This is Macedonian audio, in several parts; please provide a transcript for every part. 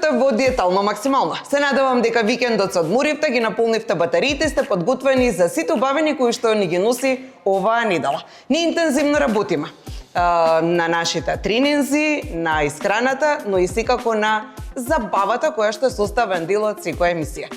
сте во Диетално максимално. Се надевам дека викендот се одморивте, ги наполнивте батериите и сте подготвени за сите убавини кои што ни ги носи оваа недела. Ние интензивно работиме на нашите тренинзи, на исхраната, но и секако на забавата која што е составен дел од секоја емисија.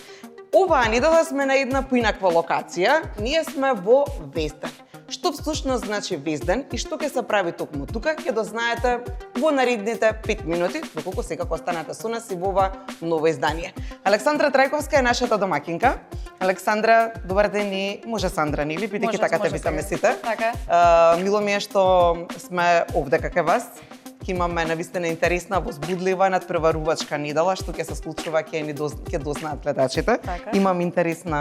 Оваа недела сме на една поинаква локација, ние сме во Везден. Што всушност значи Везден и што ќе се прави токму тука, ќе дознаете во наредните 5 минути, доколку секако останете со нас и во ова ново издание. Александра Трајковска е нашата домакинка. Александра, добар ден и може Сандра, нели? Бидејќи така те питаме сите. Така. Мило ми е што сме овде кај вас. Ќе имаме навистина интересна, возбудлива, надпреварувачка недела, што ќе се случува, ќе дознаат гледачите. Така. Имам интересен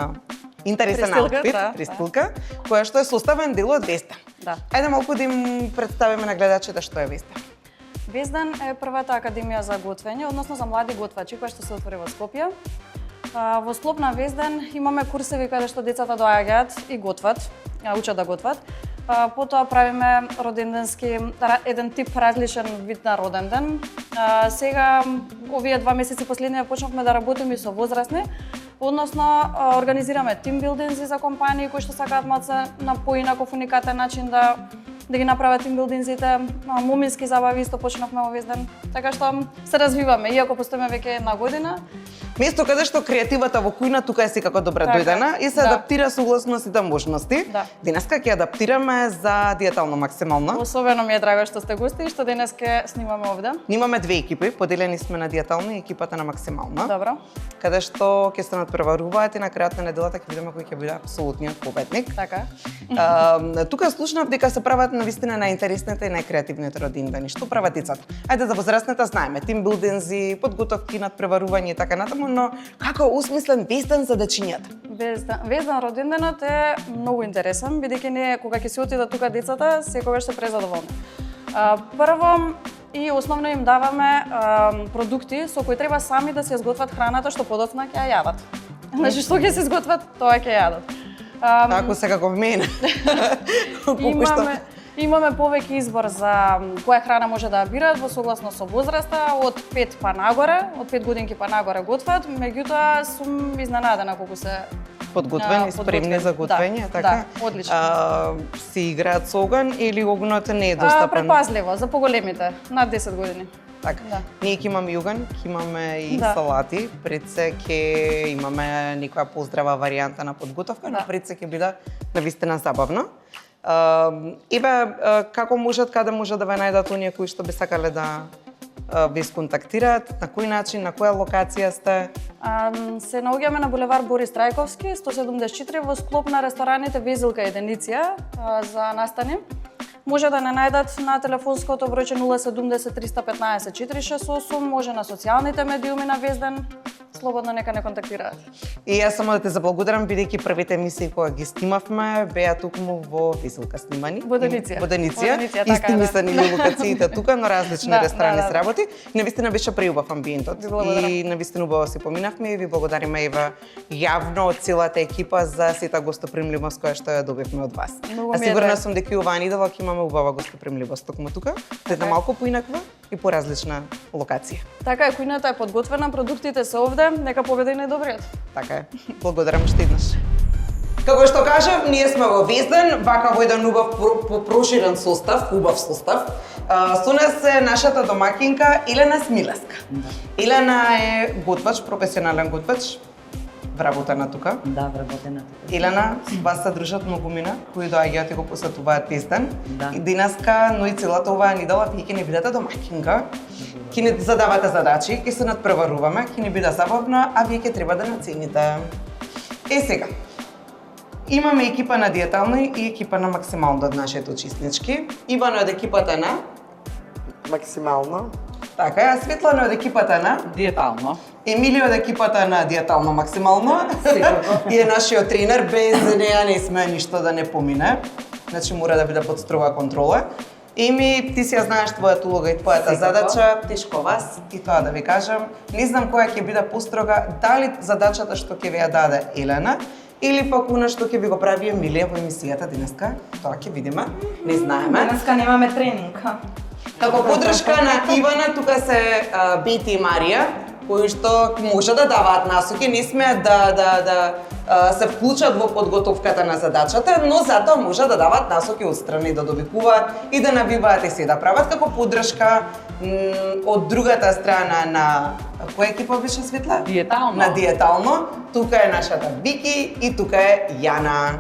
аутфит, пристилка, која што е составен дел од Везден. Да. Ајде малку да им представиме на гледачите што е Везден. Везден е првата академија за готвење, односно за млади готвачи, која што се отвори во Скопје. Во склоп на Везден имаме курсеви каде што децата доаѓаат и готват, учат да готват. Потоа правиме роденденски, еден тип различен вид на роден ден. Сега, овие 2 месеци последнија почнавме да работиме со возрастни, односно организираме тимбилдинзи за компании кои што сакаат малце на поинаков уникатен начин да ги направат тимбилдинзите, момински забави исто почнавме во Везден. Така што се развиваме, иако постоиме веќе една година. Место каде што креативата во кујна тука е секако добре дојдена и се адаптира согласно сите можности. Да. Денеска ќе адаптираме за Диетално максимално. Особено ми е драго што сте гости и што денес ќе снимаме овде. Нимаме две екипи, поделени сме на Диетално и екипата на максимално. Добро. Каде што ќе се надпреваруваат и на крајот на неделата ќе видиме кој ќе биде апсолутниот победник. Така. Тука слушнав дека се прават навистина најинтересните и најкреативните родендани. Што прават децата? Ајде за возрастните знаеме, тимбилдинзи, подготовки, надпреварување и така натаму, но како осмислен Везден за дечињата? Везден роденденот е многу интересен, бидејќи ние кога ќе се отидат тука децата, секогаш се презадоволни. Прво и основно им даваме продукти со кои треба сами да се изготват храната што подоцна ќе ја јадат. Значи што ќе се изготват, тоа ќе јадат. Ако се како мене. Имаме повеќе избор за која храна може да ја бираат во согласно со возраста, од 5 па нагоре, од 5 годинки па нагоре готват, меѓутоа сум изненадена колку се подготвени, спремни за готвење, така? Да, одлично. Си играат со оган или огнот не е достапен? Предпазливо, за поголемите, над 10 години. Така. Да. Ние ќе имаме југан, ќе имаме и салати, пред се ќе имаме некоја поздрава варијанта на подготовка, но пред се ќе биде навистина забавно. Како можат, каде можат да ве најдат оние кои што би сакале да ви сконтактираат, на кој начин, на која локација сте? Се наоѓаме на булевар Борис Трајковски, 174 во склоп на рестораните Везилка и Деница за настани. Може да не најдат на телефонското бројче 070 315 468, може на социјалните медиуми на Везден. Слободно нека не контактираат. И јас само да те заблагодарам, бидејќи првите емисии кои ги снимавме беа токму во Веселка снимани. Во Деница. Исти ми се нели локациите тука, но различни ресторани се работи. Навистина беше преубав амбиентот. И навистина убаво си поминавме и ви благодариме Ева јавно од целата екипа за сета гостопримливост која што ја добивме од вас. А сигурна сум дека и оваа недела ќе имаме убава гостопримливост токму тука, една малку поинаква и поразлична локација. Така е, кујната е подготвена, продуктите се овде, нека победи најдобриот. Така е. Благодарам уште еднаш. Како што кажав, ние сме во Везден, вака во еден убав проширен состав, убав состав. Со нас е нашата домакинка Елена Смилеска. Елена е готвач, професионален готвач. Вработена тука. Да, вработена тука. Елена, вас се дружат многумина кои доаѓаат и го посетуваат Везден. Да. И денеска, но и целата оваа недела, вие ќе не бидете домакинка. Ќе не задавате задачи, ќе се надпреваруваме, ќе не биде забавно, а вие ќе треба да нацените. Сега, имаме екипа на Диетално и екипа на максимално од нашите учеснички. Иван од екипата на максимално. Така е, Светлана од екипата на Диетално. Емилија од екипата на Диетално максимално. И е нашиот тренер, без неа не сме ништо да не помине. Значи мора да биде под строга контрола. Еми, ти си ја знаеш твојата улога и твојата задача, тешко вас, и тоа да ви кажам, не знам која ќе биде построга, дали задачата што ќе ви ја даде Елена, или пак она што ќе ви го прави Емилија во емисијата денеска, тоа ќе видиме, не знаеме. Денеска немаме тренинг. Како подршка на Ивана, тука се Бети и Марија, кои што може да даваат насоки, не смеат да се вклучат во подготовката на задачата, но затоа може да даваат насоки отстрани, да довикуваат и да навиваат и се да прават како поддршка од другата страна на која екипа беше Светла? Диетално. На диетално. Тука е нашата Вики и тука е Јана.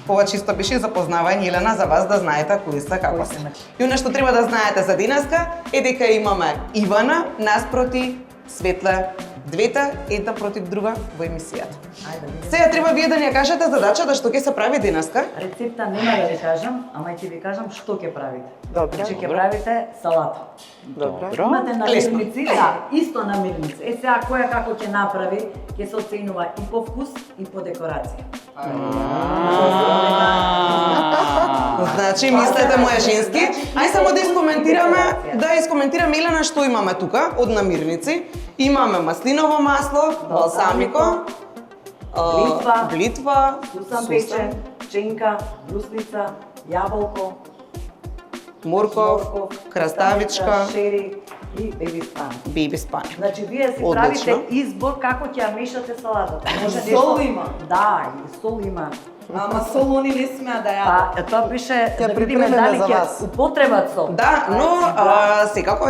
Ова чисто беше запознавање, Елена, за вас да знаете кои се, како се. И оно што треба да знаете за денеска е дека имаме Ивана наспроти Светла, двете, една против друга во емисијата. Сега треба вие да ни ја кажете задачата што ќе се прави денеска. Рецепта нема да ви кажам, ама ќе ви кажам што ќе правите. Добре. Значи ќе правите салата. Добро. Имате Лесно. намирници, да, исто намирници. Сега која како ќе направи, ќе се оценува и по вкус и по декорација. Значи, мислете моја женски. Ај само да искоментираме Елена што имаме тука од намирници. Имаме маслиново масло, балсамико, блитва, сусан печен, пченка, брусница, јаболко, морков, краставичка, шери и беби спан. беби спане. Значи вие си Одлично. правите избор како ќе ја мешате салатата. Може Сол има? Да, и сол има. Ама сол они не смеа да јадат. Па, тоа пише Ќе да видиме припремеме дали за ќе вас. употребат сол. Да, но секако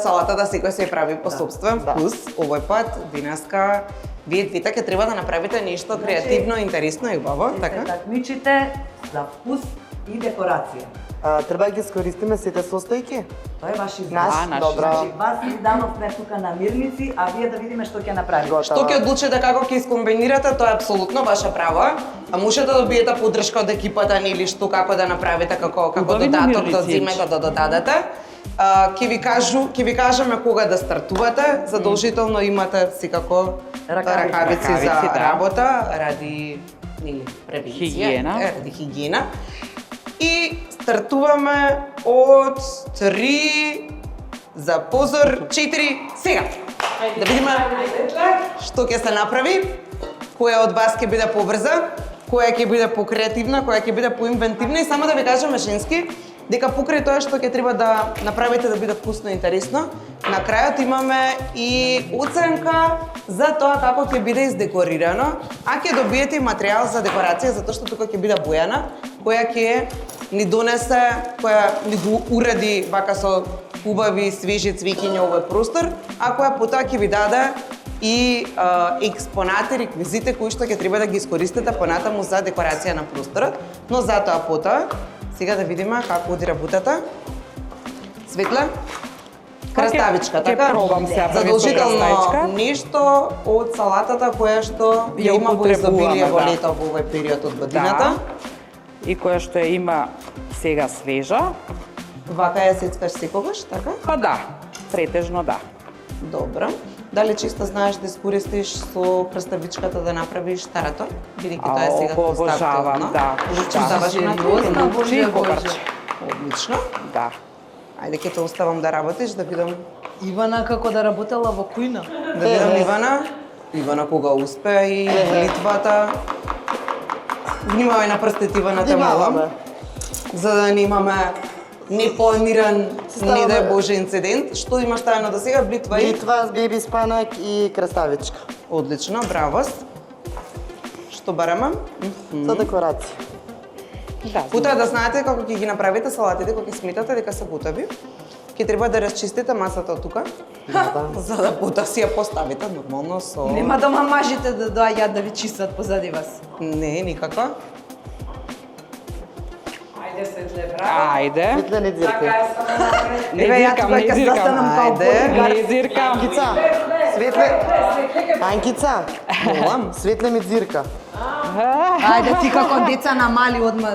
салатата секој се прави по собствен вкус. Овој пат, денеска, вие двете ќе треба да направите нешто креативно, интересно и убаво, така? Такмичите за вкус и декорација. Треба да ги искористиме сите состојки? Тоа е ваш избор. Наш? Добро. Значи, вас ви дадовме тука намирници, а вие да видиме што ќе направите. Што ќе одлучите како ќе искомбинирате, тоа е апсолутно ваша право. А можете да добиете поддршка од екипата ни или што како да направите како Убави додаток да намирници, зимете да додадете. Ќе ви кажеме кога да стартувате. Задолжително имате секако ракавици за да. работа ради превенција, Хигиена. ради хигиена. И стартуваме од 3 за позор 4 сега. Да видиме што ќе се направи, која од вас ќе биде побрза, која ќе биде покреативна, која ќе биде поинвентивна и само да ви кажеме женски дека покрај тоа што ќе треба да направите да биде вкусно и интересно, на крајот имаме и оценка за тоа како ќе биде издекорирано, а ќе добиете и материјал за декорација затоа што тука ќе биде Бојана, која ќе ни донесе, која ни го уреди вака со убави свежи цвеќиња овој простор, а која потоа ќе ви даде и експонати, реквизити кои што ќе треба да ги искористите понатаму за декорација на просторот, но затоа потоа сега да видиме како оди работата. Светла? Краставичка, така? пробам сега првиот Задолжително краставичка. нешто од салатата која што ја има во изобилие во да. лето во овој период од годината. И која што ја има сега свежа, Вака ја сецкаш секогаш, така? па да, претежно да. Добро. Дали чисто знаеш да искористиш со краставичката да направиш таратор? Бидејќи тоа е сега го обожавам, да. Обожаваш Да. на Сериозно, Боже, Чихо Боже. парче. Одлично. Да. Ајде ќе те оставам да работиш, да видам Ивана како да работела во кујна. да видам Ивана. Ивана кога успеа и литвата. Внимавај на прстите, Ивана, те молам. Внимаваме. За да не имаме непланиран, Ставаме. не дај Боже, инцидент. Што имаш тајно до сега? Блитва и? Литва, беби спанак и краставичка. Одлично, браво. Што бараме? За декорација. Да. Потоа да знаете како ќе ги направите салатите, кога ќе сметате дека се готови. Ќе треба да расчистите масата од тука, Да. за да потоа си ја поставите нормално со... Нема дома мажите да доаѓаат да ви чистат позади вас. Не, никако. Ајде Светле, браво. Ајде. Светле не дзиркај. Не Еве, ја зиркам, тука не ќе зиркам. застанам као Ајде. бодигар. Не зиркам. Анкица, Светле, Анкица, Молам. Светле ми дзирка. Ајде ти како деца на мали одма.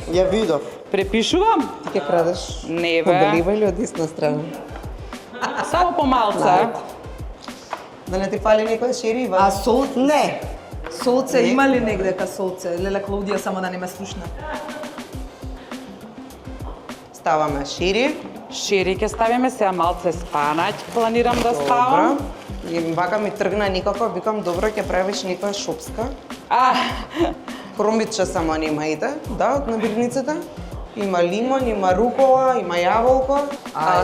Ја видов. Препишувам? Ти ќе крадеш Не, од бе. лева или од десна страна? Само помалце. Да не ти фали некој шери, Иван? А сол, Не. солце има ли негдека солце? Леле Клаудија само да не ме слушна. Ставаме шири. Шири ќе ставиме, сега малце спанаќ планирам да Добро. ставам. И вака ми тргна никако, викам, добро, ќе правиш некоја шопска. А, Кромбитче само немајте, да, од набирницата. Има лимон, има рукола, има јаволко.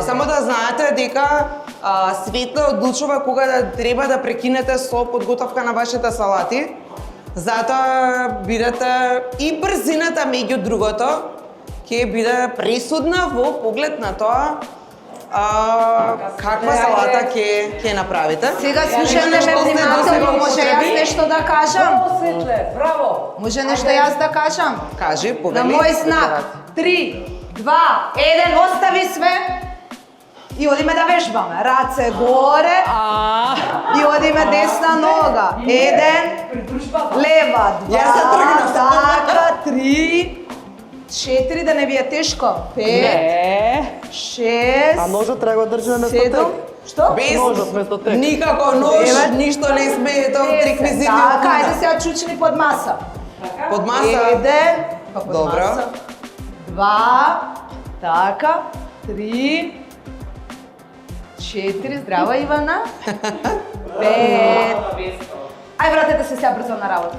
Само да знаете дека Светле одлучува кога да треба да прекинете со подготовка на вашите салати. Затоа бидете и брзината меѓу другото ќе биде пресудна во поглед на тоа каква салата ќе направите. Сега слушаме ме внимателно, може јас нешто да кажам? Светле, браво! Може нешто јас да кажам? Кажи, На повели. мој знак. 3, 2, 1, остави све. И одиме да вежбаме. Раце горе. И одиме десна нога. 1, лева, 2, Јас се тргнав. така, 3, 4, да не ви е тешко. 5, 6, А ножот треба да држи на место 7. тек. Што? Без Ножот вместо тек. никако нож, Девет. ништо не сме, ето реквизити. Така, ајде сега чучни под маса. Под маса. 1, па под Добро. маса. 2, така, 3, 4, здрава Ивана. 5. Ај вратете се сега брзо на работа.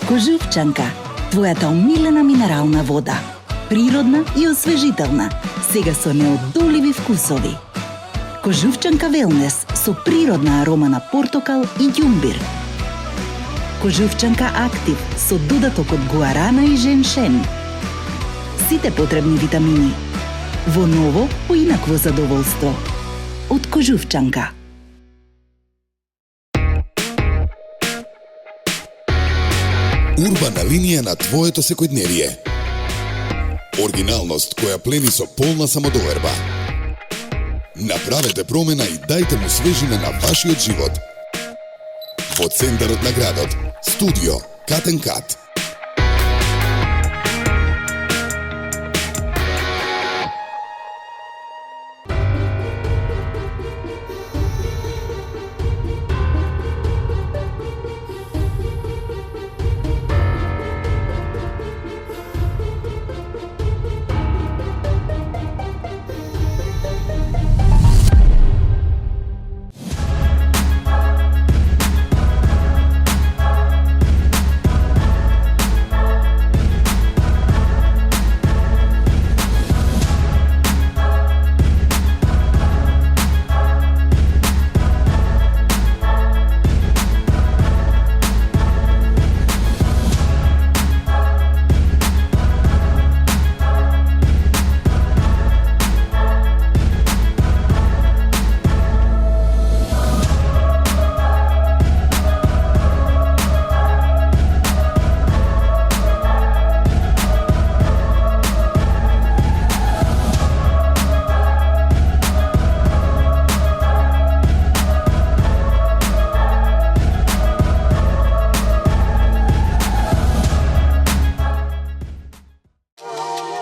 Кожувчанка, твојата омилена минерална вода. Природна и освежителна, сега со неодоливи вкусови. Кожувчанка Велнес со природна арома на портокал и ѓумбир. Кожувчанка Актив со додаток од гуарана и женшен. Сите потребни витамини. Во ново, поинакво задоволство. Од Кожувчанка. Урбана линија на твоето секојдневие. Оригиналност која плени со полна самодоверба. Направете промена и дајте му свежина на вашиот живот. Во центарот на градот, студио Cut & Cut.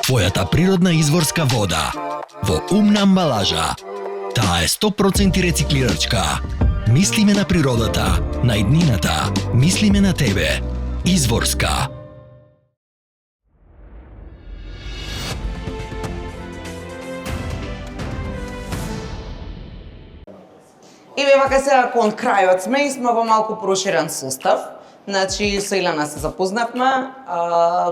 Твојата природна изворска вода во умна амбалажа. Таа е 100% рециклирачка. Мислиме на природата, на иднината, мислиме на тебе. Изворска. еве вака сега кон крајот сме и сме во малку проширен состав. Значи, со Илена се запознавме,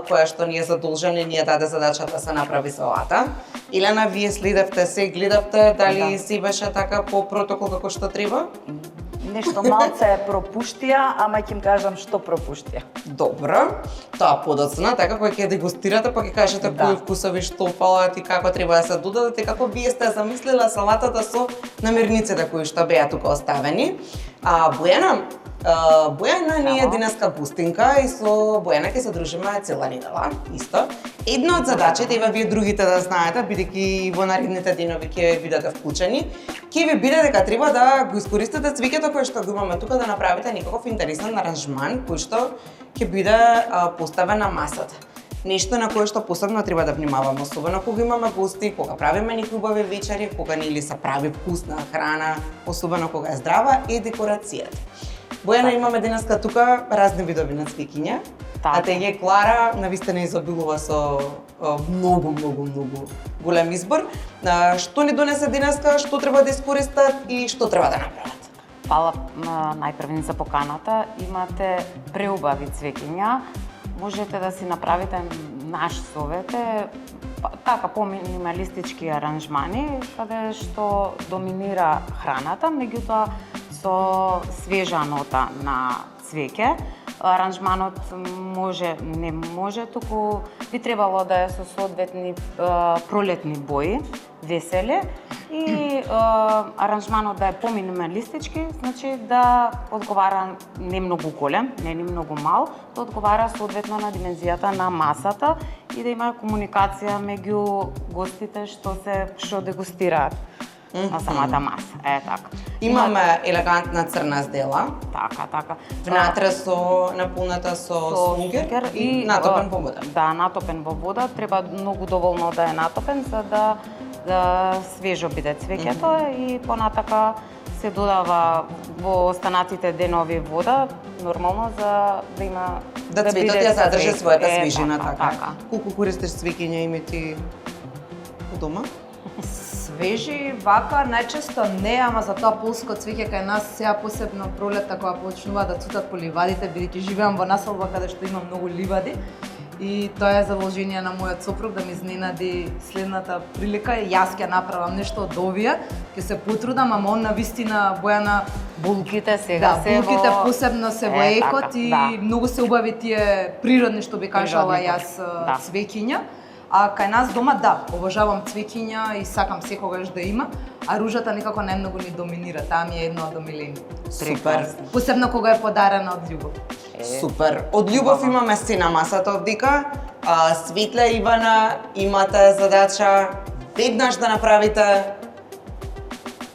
која што ни е задолжена, ни е даде задачата да се направи салата. Илена, вие следевте се, гледавте, дали си беше така по протокол како што треба? Нешто малце пропуштија, ама ќе им кажам што пропуштија. Добро. Тоа подоцна, така кога ќе дегустирате, па ќе кажете кои вкусови што фалат и како треба да се додадат и како вие сте замислила салатата со намирниците кои што беа тука оставени. Бојана ни е денеска гостинка и со Бојана ќе се дружиме цела недела, исто. Една од задачите, еве вие другите да знаете, бидејќи во наредните денови ќе бидете вклучени, ќе ви биде дека треба да го искористите цвеќето кое што го имаме тука, да направите некаков интересен аранжман кој што ќе биде поставен на масата. Нешто на кое што посебно треба да внимаваме, особено кога имаме гости, кога правиме некои убави вечери, кога нели се прави вкусна храна, особено кога е здрава, е декорацијата. Бојана, имаме денеска тука разни видови на цвеќиња, а ателје Клара навистина изобилува со многу голем избор. Што ни донесе денеска, што треба да искористат и што треба да направат? Фала најпрвен за поканата. Имате преубави цвеќиња. Можете да си направите наш совет е така по-минималистички аранжмани, каде што доминира храната, меѓутоа со свежа нота на цвеќе. Аранжманот не може, туку би требало да е со соодветни пролетни бои, весели, и аранжманот да е по-минималистички, значи да одговара не многу голем, не ни многу мал, да одговара соодветно на димензијата на масата и да има комуникација меѓу гостите што дегустираат на самата маса. Така. Имаме елегантна црна здела. Така. Внатре со наполната со сунгер и натопен во вода. Да, натопен во вода. Треба многу доволно да е натопен за да свежо биде цвеќето и понатака се додава во останатите денови вода, нормално за да има цветот ја задржи својата свежина, така. Колку користиш цвеќиња име ти у дома? Свежи, вака, најчесто не, ама за тоа полско цвеќе кај нас сега посебно пролетта кога почнува да цутат по ливадите, бидејќи живеам во населба каде што има многу ливади. И тоа е задолжение на мојот сопруг да ми изненади следната прилика. Јас ќе направам нешто од овие, ќе се потрудам, ама он навистина Бојана булките сега се булките посебно се во екот и многу се убави тие природни, што би кажала јас, цвеќиња. А кај нас дома, обожавам цвеќиња и сакам секогаш да има, а ружата некако најмногу ни доминира, таа ми е едно од омилени. Супер. Посебно кога е подарена од љубов. Супер. Од љубов имаме си на масата овдека. Светле Ивана, имате задача веднаш да направите,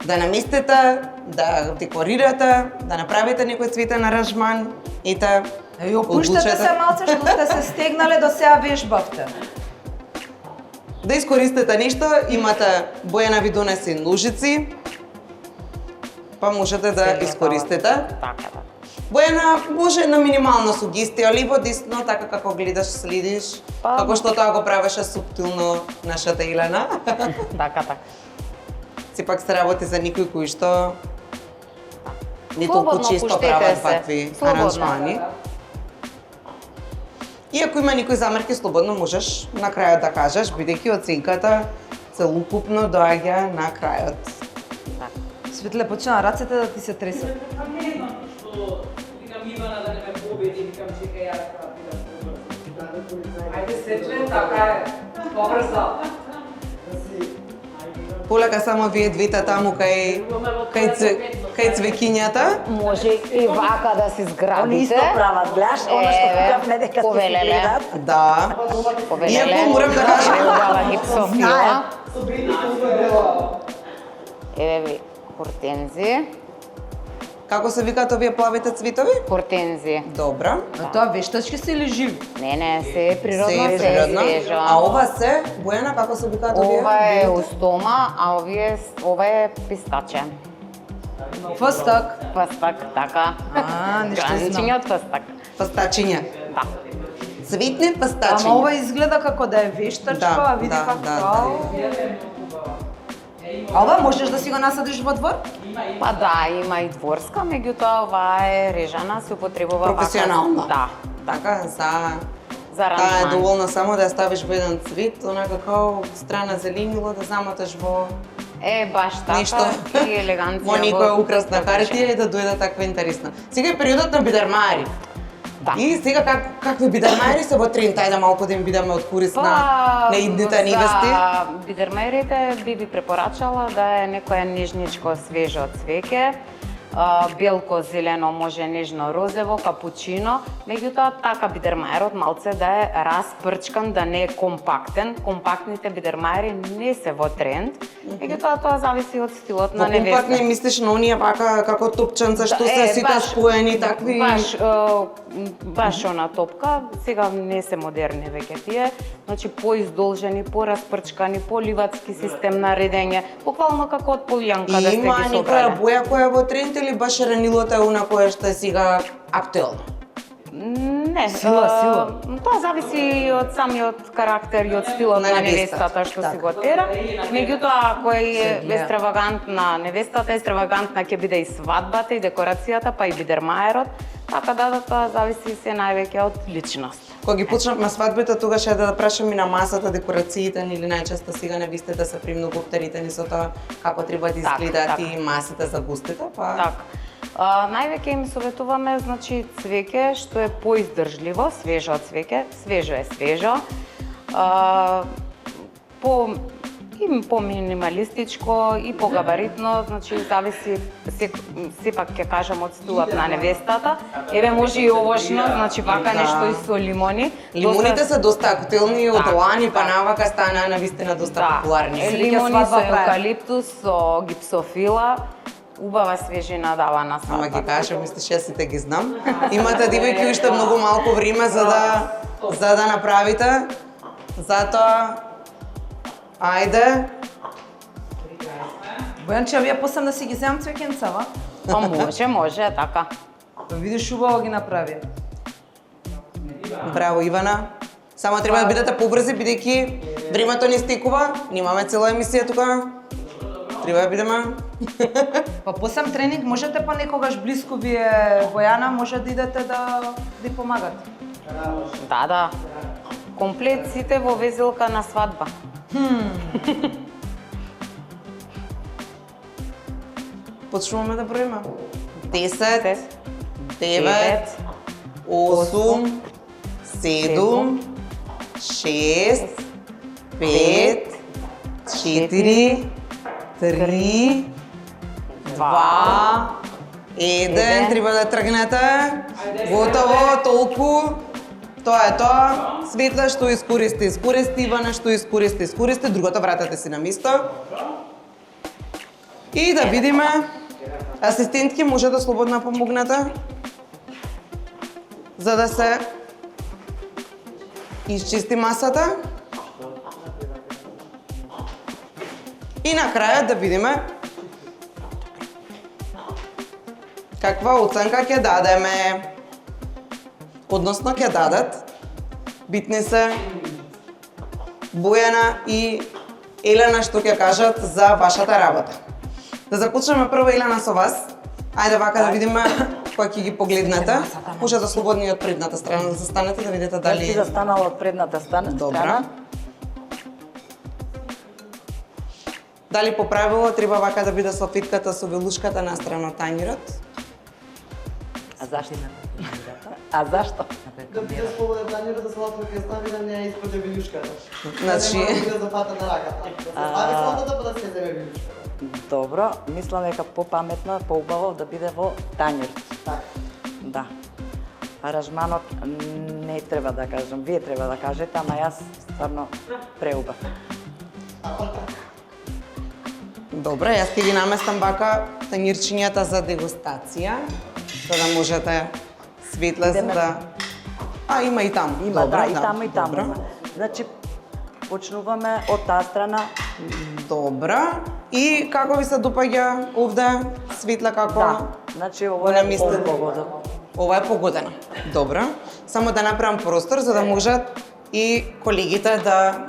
да наместите, да декорирате, да направите некој цветен аранжман. Ете, опуштете се малце што сте се стегнале до сега вежбавте. Да искористите нешто, имате Бојана ви донесе ножици, па можете да искористите. Така. Бојана, може на минимална сугестија, лево десно, така како гледаш, следиш, како што тоа го правеше суптилно нашата Елена. Така. Сепак се работи за никој кој што не толку често прават вакви аранжмани. И ако има некои замерки, слободно можеш на крајот да кажеш, бидејќи оценката целокупно доаѓа на крајот. Светле, почна рацете да ти се тресат. Ајде Светле, така е. Побрзо. Полека само вие двете таму кај цвеќињата. Може и вака да се зграбите. Они исто прават, гледаш, оно што кажавме дека се гледат. Да. Иако морам да кажам, гипсофила. Еве ви хортензи. Како се викаат овие плавите цветови? Хортензи. Добра. А тоа вештачки се или живи? Не, се е природно, Се е се е природно. свежо. А ова се, Бојана, како се викаат овие? Ова е устома, а ова е пистаче. Фстак. Фстак, така. Нешто знам. Граничиња од фстак. Фстачиња. Да. Цветни фстачиња. Ама ова изгледа како да е вештачка, види како. А ова можеш да си го насадиш во двор? Па да, има и дворска, меѓутоа оваа е режана, се употребува Професионална. Да, Така, за за таа е аранжман. доволно само да ја ставиш во еден цвет, онака као страна зеленило да замоташ во Баш така, нешто и елеганција. во некоја украсна во хартија и да дојде таква интересна. Сега е периодот на бидармари. Да. И сега какви бидармари се во тренд, ајде малку да им бидеме од корис на идните невести. За бидермерите би препорачала да е некоја нежничко свежо цвеќе, белко, зелено, може нежно розево, капучино, меѓутоа така бидермаерот малце да е распрчкан, да не е компактен. Компактните бидермаери не се во тренд, меѓутоа тоа зависи од стилот на Во компактни невеста. мислиш на оние вака како топченца што се сите споени такви. Баш она топка, сега не се модерни веќе тие, значи поиздолжени, порасprчкани, поливацки систем на редење, буквално како од полјанка да сте Има ги некоја собрале. боја која е во тренд или баш ранилото е она кое што е сега актуелно? Не, Сила. Тоа зависи и од самиот карактер и од стилот На на невестата. невестата што си го тера. Меѓутоа, ако е екстравагантна невестата, екстравагантна ќе биде и свадбата, и декорацијата, па и бидермаерот. Така да тоа зависи се највеќе од личност. Кога ги почнавме свадбите, тогаш е да прашам и на масата декорациите или најчесто сега невестите се премногу оптеритени со тоа како треба да изгледаат така. и масите за гостите, па Така. Највеќе им советуваме, значи, цвеќе што е поиздржливо, свежо цвеќе, свежо е свежо, по минималистичко и по габаритно, значи зависи сепак ќе кажам од стилот на невестата. Еве може и овошно, значи вака нешто и со лимони. лимоните се доста актуелни од Така, лани па така. навака станаа навистина доста популарни. Лимони со свадба прави. евкалиптус, со гипсофила, убава свежина дава на Ама свадба. ги кажам, мислиш јас сите ги знам. Имате дивејќи уште многу малку време за да направите. Затоа ајде. Бојанче, вие посам да си ги земам цвеќенцава? Па може, така. Па видиш, убаво ги направи. Браво, Ивана. Само треба да бидете побрзи, бидејќи времето ни стекува. Немаме цела емисија тука. Треба да бидеме. Па посам тренинг, можете па некогаш блиску вие, Бојана, може да идете да ви помагате. Да. Комплет сите во везелка на свадба. Почнуваме да броиме. 10, 9, 8, 7, 6, 5, 4, 3, 2, 1. Треба да тргнете. Готово, толку. Тоа е тоа. Светла што искористи, Ивана што искористи, другото вратете си на место. И да видиме, асистентки може да слободно помогнете за да се изчисти масата. И на крајот да видиме каква оценка ќе дадеме. Односно ќе дадат битни се Бојана и Елена што ќе кажат за вашата работа. Да започнеме прво, Елена, со вас. Ајде вака да видиме кој ќе ги погледнете. Може да слободни од предната страна да застанете да видите Дали дали... ти застанала од предната страна? Добра. Дали по правило треба вака да биде салфетката со велушката на страна од тањирот? А зашто? А зашто? Да биде слободен танјер да салатот ќе стави да не ја испаѓа вилушката. Значи- Да не може да фата на раката. Да се стави салатата па да се земе вилушката. Добро, мислам дека попаметно, поубаво да биде во тањерот. Така. Да. Аранжманот не треба да кажам, вие треба да кажете, ама јас стварно преубав. Добро, јас ќе ги наместам вака тањирчињата за дегустација, за да можете светле за да... А, има и таму. Има, Добро, да, и таму, и таму. Добро. има. Значи, почнуваме од таа страна. Добро. И како ви се допаѓа овде светле како? Да, значи Го ова е наместите? погода. Ова е погодена. Добро. Само да направам простор за да можат и колегите да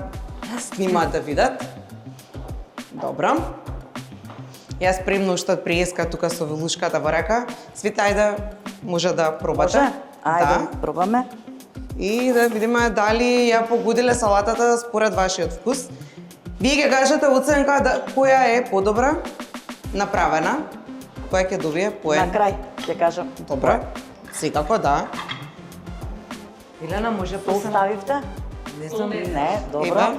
снимаат да видат. Добро. Јас премно уште од приеска тука со вилушката во рака. Свите, ајде, може да пробате. Може? Ајде, Да. пробаме. И да видиме дали ја погодиле салатата според вашиот вкус. Вие ќе кажете оценка која е подобра направена, која ќе добие На поен. крај ќе кажам. Добро. Секако да. Илена, може Сол ставивте? Не знам. Не, добро. Ева.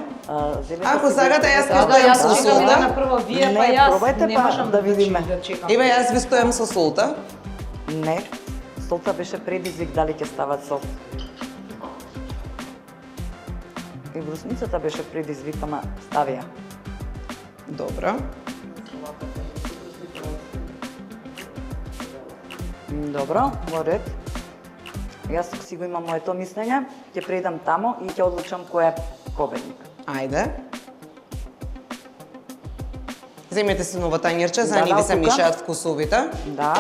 Земете Ако си сакате, јас да, ќе Да, стојам јас со чекам солта. на прво вие, па Не, јас пробајте не па можам да видиме. да чекам. Ева, јас ви стојам со солта. Не, солта беше предизвик дали ќе стават сол. И брусницата беше предизвик, ама ставија. Добро. Добро, во ред. Јас си го имам моето мислење, ќе предам тамо и ќе одлучам кој е победник. Ајде. Земете си ново тањерче, за Да, да не ви се тука. мешаат вкусовите. Да,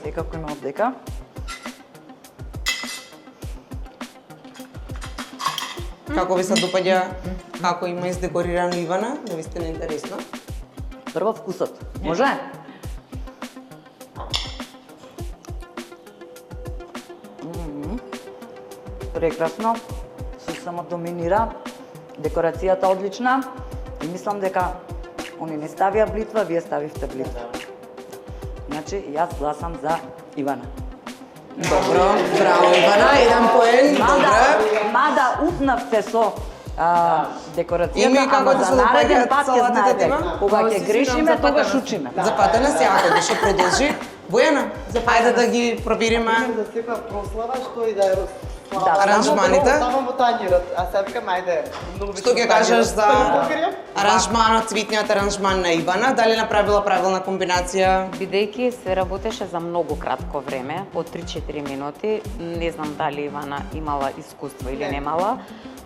секако има одека. Како ви се допаѓа, како има издекорирано Ивана, да ви стане интересно. Прво вкусот. Може? Прекрасно. Сосемот доминира. Декорацијата одлична. И мислам дека они не ставија блитва, вие ставивте блитва. Значи, јас гласам за Ивана. Добро, браво Ивана, еден поен, добро. Мада утнавте со декорацијата, Има и како ама да за се нареден допаѓаат пат ќе салатите знаете. тема? Кога Ова ќе си грешиме, сигурам за тогаш патена. учиме. Запатена се, ако ќе продолжи. Бојана, ајде да ги провериме За секоја прослава, што и да е Да, аранжманите. Само во тањерот, а сега викам, ајде, многу Што ќе кажеш за покријам? аранжманот, цвитниот аранжман на Ивана? Дали направила правилна комбинација? Бидејќи се работеше за многу кратко време, по 3-4 минути, не знам дали Ивана имала искуство или немала,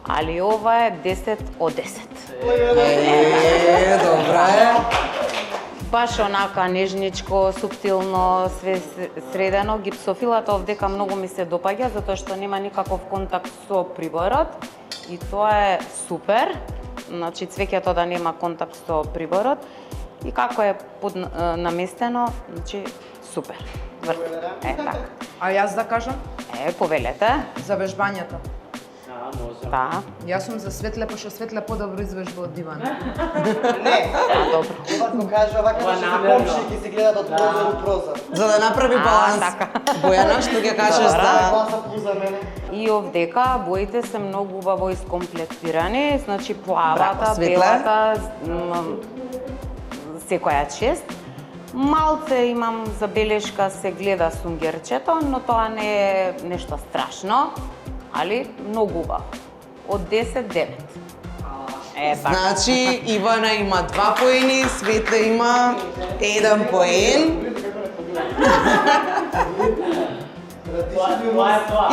али ова е 10 од 10. Добро е. Баш онака нежничко, суптилно, све средено. Гипсофилата овдека многу ми се допаѓа, затоа што нема никаков контакт со приборот и тоа е супер. Значи цвеќето да нема контакт со приборот и како е наместено, значи супер. Врт. Така. А јас да кажам Повелете. за вежбањето. Да. Јас сум за Светле, пошто Светле подобро извежба од Иван. Не, Добро. ова го кажа овака, што се комши ќе се гледат од прозор у прозор. За да направи баланс. така. Бојана, што ќе кажеш за Гласа за мене. И овдека боите се многу убаво искомплектирани, значи Браво, плавата, Светле. белата, секоја чест. Малце имам забелешка се гледа сунгерчето, но тоа не е нешто страшно, али многу убаво. Од 10 9. Така. Значи, Ивана има 2 поени, Светле има 1 поен.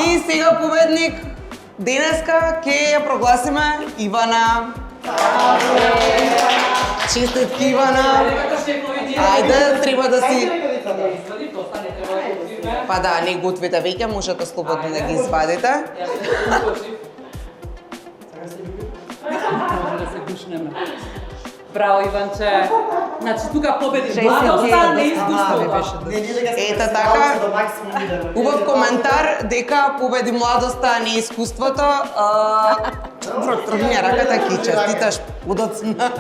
И сега победник денеска ќе ја прогласиме Ивана. Честитки Ивана. Ајде, треба да си... Па да, не готвите веќе, можете слободно да ги извадите. Браво, Иванче. Значи, тука победи младоста, не искуството. Ето така, убав коментар дека победи младоста, а не искуството. Тргне раката ки честиташ удоцна.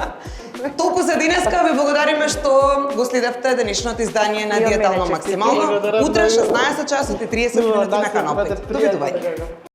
Толку за денеска, ви благодариме што го следевте денешното издание на Диетално максимално. Утре 16 часот и 30 минути на Канал 5. Довидување.